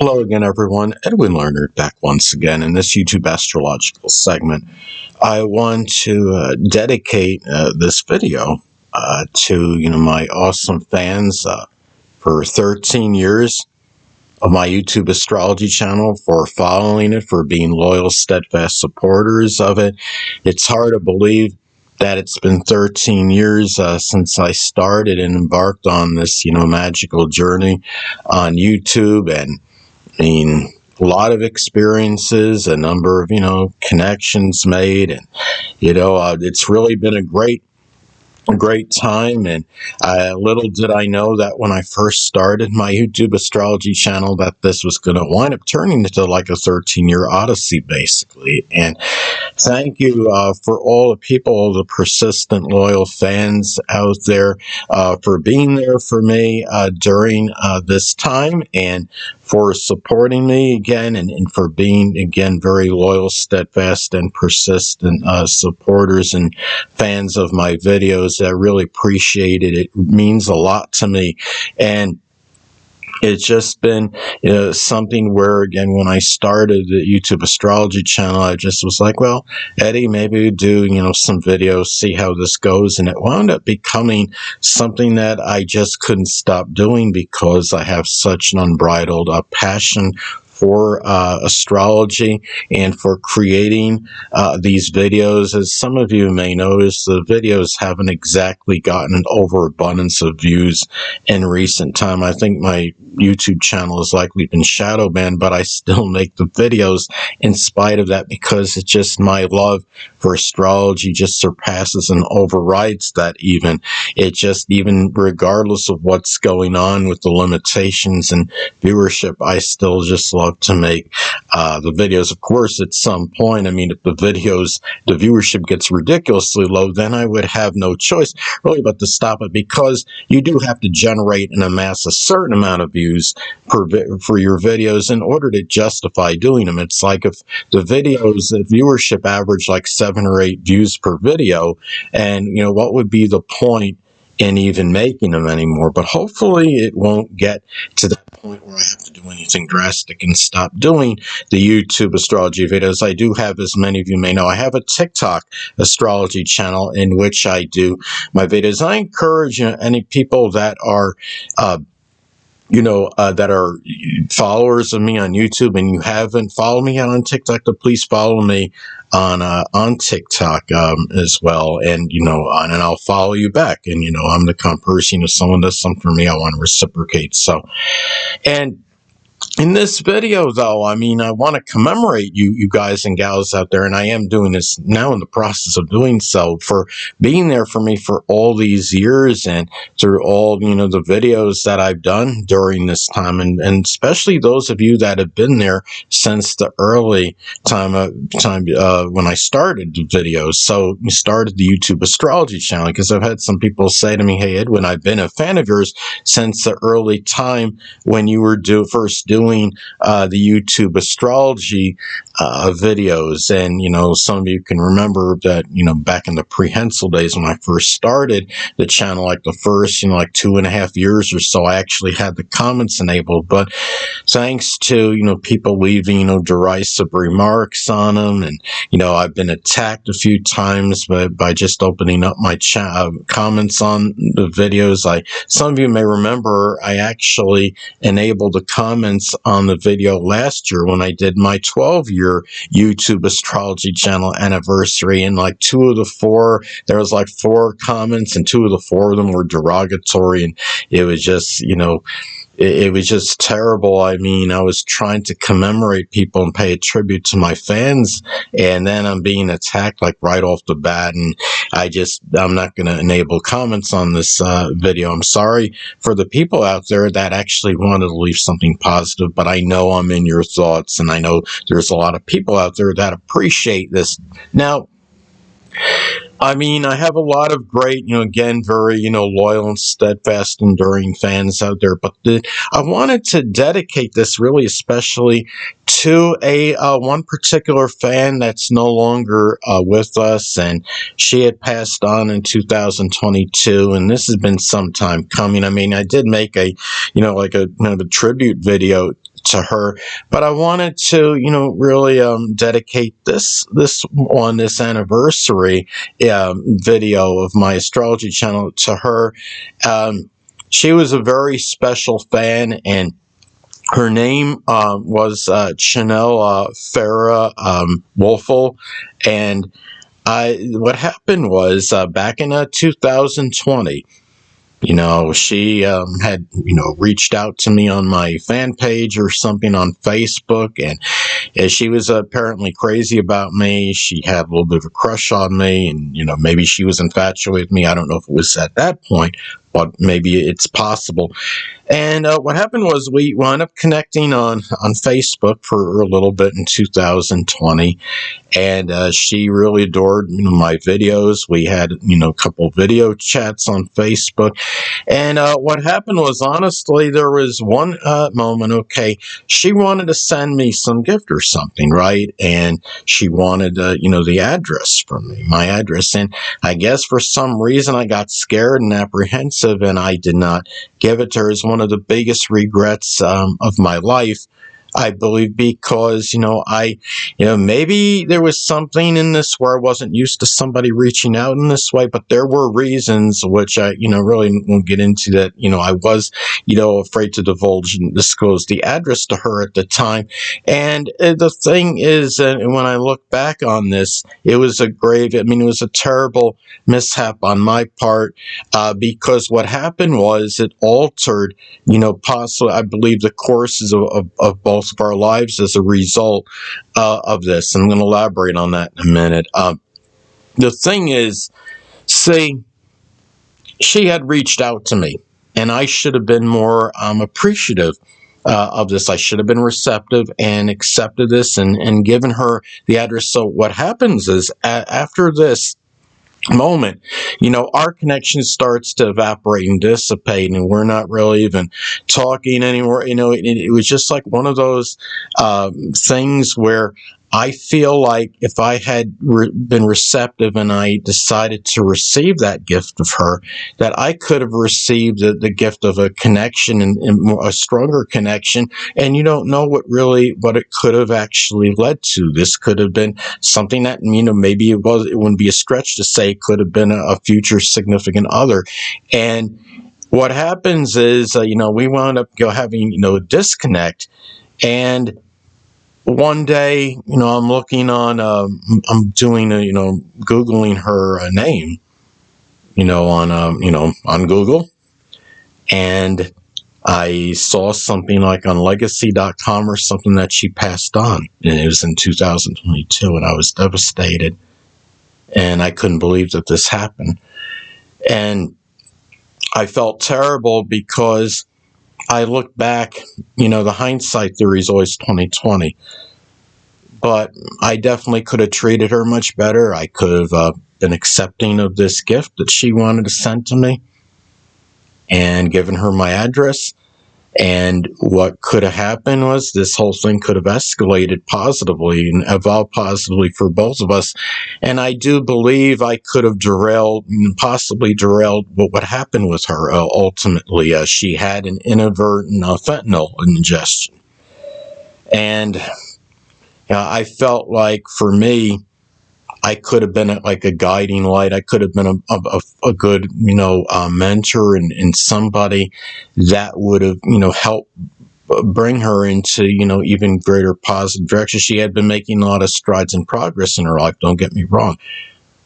Hello again, everyone. Edwin Learnard back once again in this YouTube astrological segment. I want to dedicate this video to my awesome fans for 13 years of my YouTube astrology channel, for following it, for being loyal, steadfast supporters of it. It's hard to believe that it's been 13 years since I started and embarked on this magical journey on YouTube. And a lot of experiences, a number of, connections made. And, it's really been a great time. And little did I know that when I first started my YouTube astrology channel that this was going to wind up turning into like a 13-year odyssey, basically. And thank you for all the people, all the persistent, loyal fans out there for being there for me during this time, and for supporting me again, and for being, again, very loyal, steadfast, and persistent supporters and fans of my videos. I really appreciate it. It means a lot to me. And it's just been something where, again, when I started the YouTube astrology channel, I just was like, well, Eddie, maybe do, some videos, see how this goes. And it wound up becoming something that I just couldn't stop doing because I have such an unbridled passion for astrology and for creating these videos. As some of you may notice, the videos haven't exactly gotten an overabundance of views in recent time. I think my YouTube channel has likely been shadow banned, but I still make the videos in spite of that, because it's just my love for astrology just surpasses and overrides that even. It just, even regardless of what's going on with the limitations and viewership, I still just love to make the videos. Of course, at some point, if the viewership gets ridiculously low, then I would have no choice really but to stop it, because you do have to generate and amass a certain amount of views for your videos in order to justify doing them. It's like if the viewership average like 7 or 8 views per video, and what would be the point in even making them anymore? But hopefully it won't get to that point where I have to do anything drastic and stop doing the YouTube astrology videos. I do have, as many of you may know, I have a TikTok astrology channel in which I do my videos. I encourage any people that are that are followers of me on YouTube, and you haven't followed me on TikTok, to please follow me on TikTok as well. And and I'll follow you back. And I'm the kind of person, if someone does something for me, I want to reciprocate. So, and in this video, though, I want to commemorate you guys and gals out there, and I am doing this now, in the process of doing so, for being there for me for all these years, and through all, the videos that I've done during this time, and especially those of you that have been there since the early time when I started the videos. So we started the YouTube astrology channel, because I've had some people say to me, hey, Edwin, I've been a fan of yours since the early time when you were first doing the YouTube astrology videos. And some of you can remember that back in the prehensile days when I first started the channel, like the first like 2.5 years or so, I actually had the comments enabled. But thanks to people leaving derisive remarks on them, and I've been attacked a few times by just opening up my comments on the videos. Some of you may remember I actually enabled the comments on the video last year when I did my 12-year YouTube astrology channel anniversary, and like 2 of the 4, there was like 4 comments, and 2 of the 4 of them were derogatory, and it was just it was just terrible. I was trying to commemorate people and pay a tribute to my fans, and then I'm being attacked like right off the bat, and I'm not going to enable comments on this video. I'm sorry for the people out there that actually wanted to leave something positive, but I know I'm in your thoughts, and I know there's a lot of people out there that appreciate this. Now, I have a lot of great, again, very, loyal and steadfast, enduring fans out there. But I wanted to dedicate this really especially to one particular fan that's no longer with us, and she had passed on in 2022, and this has been some time coming. I did make a, like a tribute video to her. But I wanted to, really dedicate this anniversary video of my astrology channel to her. She was a very special fan, and her name was Chanel Farrah Wolfel. And what happened was back in 2020, she had, reached out to me on my fan page or something on Facebook, and she was apparently crazy about me. She had a little bit of a crush on me, and, maybe she was infatuated with me. I don't know if it was at that point, but maybe it's possible. And what happened was we wound up connecting on Facebook for a little bit in 2020. And she really adored, my videos. We had, a couple video chats on Facebook. And what happened was, honestly, there was one moment, okay, she wanted to send me some gift or something, right? And she wanted, the address from me, my address. And I guess for some reason I got scared and apprehensive, and I did not give it to her. As one of the biggest regrets of my life, I believe, because, maybe there was something in this where I wasn't used to somebody reaching out in this way, but there were reasons which I, really won't get into that. I was, afraid to divulge and disclose the address to her at the time. And the thing is, when I look back on this, it was it was a terrible mishap on my part, because what happened was it altered, possibly, I believe, the courses of both of our lives as a result of this. I'm going to elaborate on that in a minute. The thing is, see, she had reached out to me, and I should have been more appreciative of this. I should have been receptive and accepted this and given her the address. So what happens is, after this moment, our connection starts to evaporate and dissipate, and we're not really even talking anymore. It was just like one of those things where I feel like if I had been receptive and I decided to receive that gift of her, that I could have received the gift of a connection and a stronger connection. And you don't know what it could have actually led to. This could have been something that, maybe it wouldn't be a stretch to say it could have been a future significant other. And what happens is, we wound up having, a disconnect. And one day, I'm looking on, I'm doing, Googling her name, on Google. And I saw something like on legacy.com or something that she passed on. And it was in 2022, and I was devastated. And I couldn't believe that this happened. And I felt terrible because I look back, the hindsight theory is always 20/20. But I definitely could have treated her much better. I could have been accepting of this gift that she wanted to send to me and given her my address. And what could have happened was this whole thing could have escalated positively and evolved positively for both of us. And I do believe I could have possibly derailed what happened with her. Ultimately, she had an inadvertent fentanyl ingestion. And I felt like, for me, I could have been like a guiding light. I could have been a good, mentor and somebody that would have, helped bring her into, even greater positive direction. She had been making a lot of strides and progress in her life, don't get me wrong.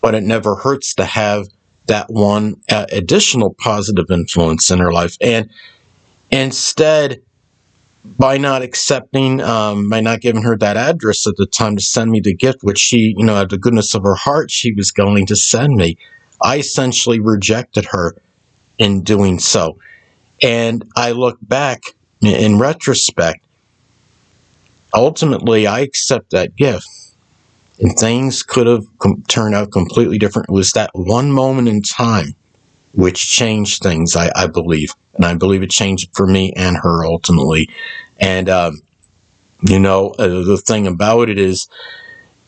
But it never hurts to have that one additional positive influence in her life. And instead, by not accepting, by not giving her that address at the time to send me the gift, which she, out of the goodness of her heart, she was going to send me, I essentially rejected her in doing so. And I look back in retrospect, ultimately, I accept that gift. And things could have turned out completely different. It was that one moment in time which changed things, I believe. And I believe it changed for me and her ultimately. And, the thing about it is,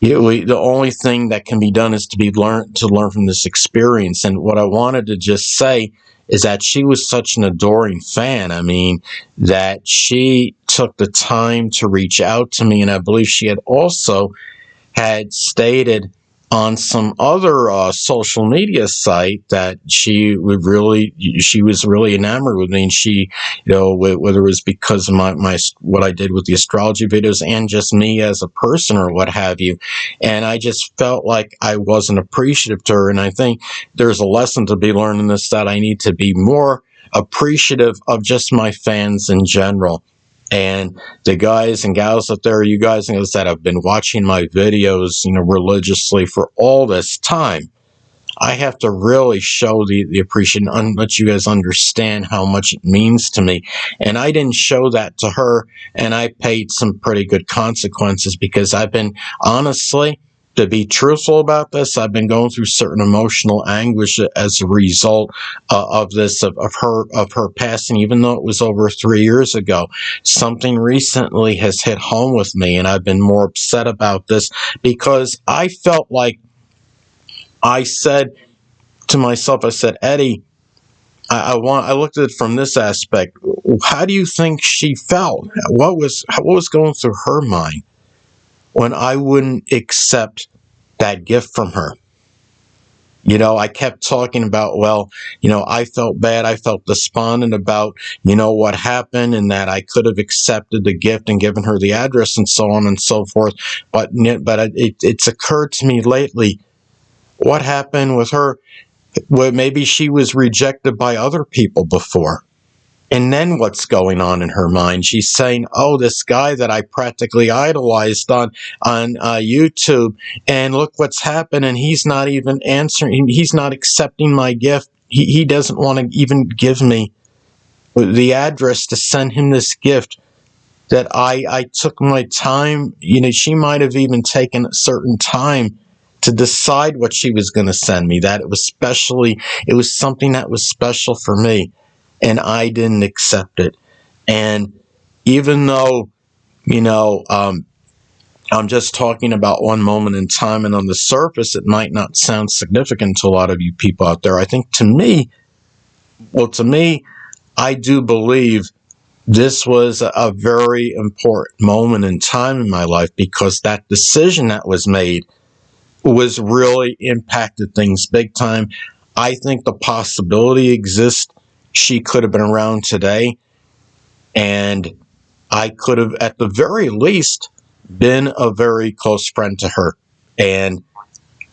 the only thing that can be done is to learn from this experience. And what I wanted to just say is that she was such an adoring fan. I mean, that she took the time to reach out to me. And I believe she had also had stated on some other social media site that she was really enamored with me, and she, whether it was because of my what I did with the astrology videos and just me as a person or what have you, and I just felt like I wasn't appreciative to her. And I think there's a lesson to be learned in this, that I need to be more appreciative of just my fans in general. And the guys and gals out there, you guys and gals that have been watching my videos, religiously for all this time, I have to really show the appreciation and let you guys understand how much it means to me. And I didn't show that to her, and I paid some pretty good consequences, because I've been, honestly, to be truthful about this, I've been going through certain emotional anguish as a result of this, of her passing, even though it was over 3 years ago. Something recently has hit home with me, and I've been more upset about this, because I felt like I said to myself, I said, Eddie, I looked at it from this aspect. How do you think she felt? What was going through her mind when I wouldn't accept that gift from her? I kept talking about, well, I felt bad. I felt despondent about, what happened, and that I could have accepted the gift and given her the address and so on and so forth. But it's occurred to me lately, what happened with her? Well, maybe she was rejected by other people before. And then what's going on in her mind? She's saying, oh, this guy that I practically idolized on YouTube, and look what's happened, and he's not even answering. He's not accepting my gift. He doesn't want to even give me the address to send him this gift that I took my time. She might have even taken a certain time to decide what she was going to send me, that it was something that was special for me, and I didn't accept it. And even though, I'm just talking about one moment in time, and on the surface, it might not sound significant to a lot of you people out there, I think to me, I do believe this was a very important moment in time in my life, because that decision that was made was really impacted things big time. I think the possibility exists she could have been around today, and I could have, at the very least, been a very close friend to her, and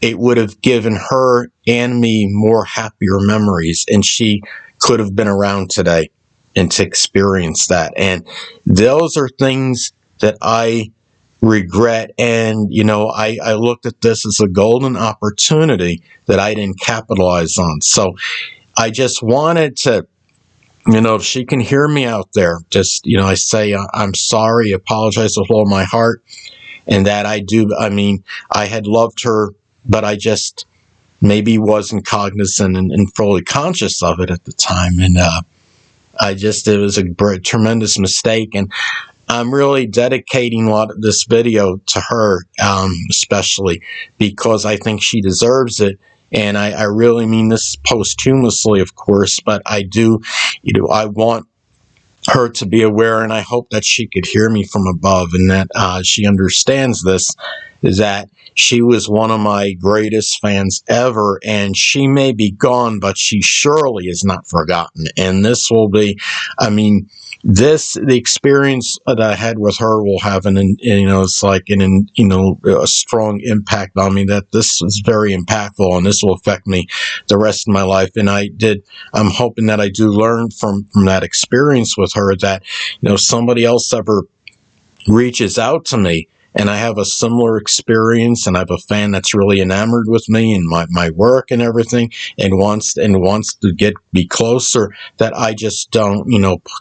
it would have given her and me more happier memories, and she could have been around today and to experience that. And those are things that I regret. And, I looked at this as a golden opportunity that I didn't capitalize on. So I just wanted to, if she can hear me out there, just, I say, I'm sorry, apologize with all my heart. And that I had loved her, but I just maybe wasn't cognizant and fully conscious of it at the time. And it was a tremendous mistake. And I'm really dedicating this video to her, especially because I think she deserves it. And I really mean this posthumously, of course, but I do, I want her to be aware, and I hope that she could hear me from above, and that she understands this, is that she was one of my greatest fans ever, and she may be gone, but she surely is not forgotten. And this will be, the experience that I had with her will have it's like a strong impact on me, that this is very impactful, and this will affect me the rest of my life. And I'm hoping that I do learn from that experience with her, that, somebody else ever reaches out to me and I have a similar experience, and I have a fan that's really enamored with me and my work and everything, and wants to be closer, that I just don't,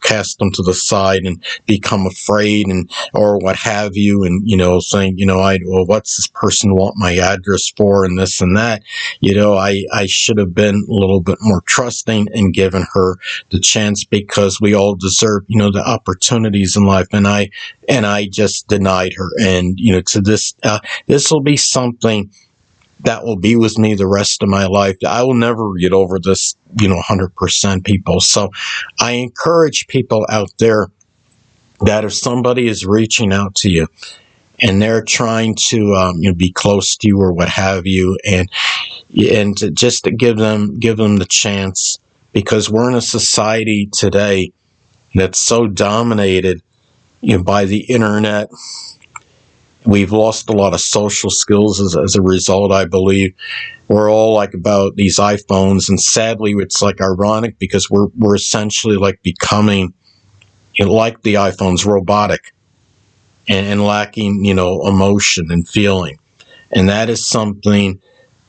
cast them to the side and become afraid or what have you, and, think, what's this person want my address for, and this and that. I should have been a little bit more trusting and given her the chance, because we all deserve, the opportunities in life, and I just denied her. And, to this will be something that will be with me the rest of my life. I will never get over this, 100%, people. So I encourage people out there, that if somebody is reaching out to you and they're trying to be close to you or what have you, and just to give them the chance, because we're in a society today that's so dominated by the internet. We've lost a lot of social skills as a result, I believe. We're all like about these iPhones, and sadly, it's like ironic because we're essentially like becoming like the iPhones, robotic and lacking, emotion and feeling. And that is something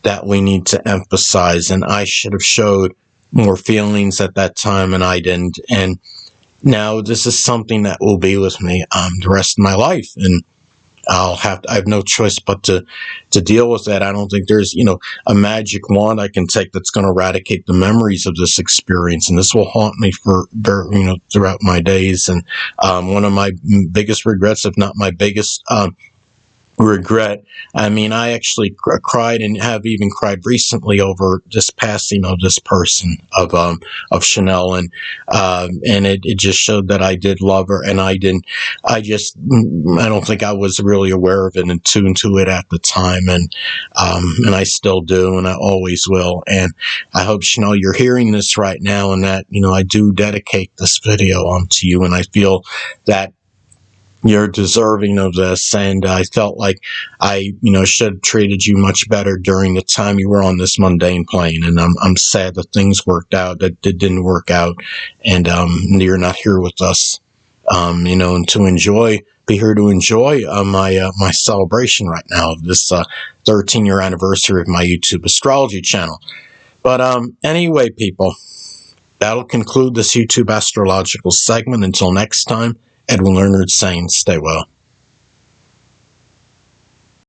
that we need to emphasize. And I should have showed more feelings at that time, and I didn't. And now this is something that will be with me the rest of my life. And I have no choice but to deal with that. I don't think there's, a magic wand I can take that's going to eradicate the memories of this experience. And this will haunt me for, throughout my days. And one of my biggest regrets, if not my biggest regret. I mean, I actually cried, and have even cried recently over this passing of this person, of Chanel, and it just showed that I did love her, and I don't think I was really aware of it and tuned to it at the time, and I still do, and I always will. And I hope, Chanel, you're hearing this right now, and that I do dedicate this video to you, and I feel that you're deserving of this, and I felt like I, should have treated you much better during the time you were on this mundane plane. And I'm sad that things worked out that didn't work out, and you're not here with us, and to be here to enjoy my celebration right now of this 13-year anniversary of my YouTube astrology channel. But anyway, people, that'll conclude this YouTube astrological segment. Until next time, Edwin Learnard saying, stay well.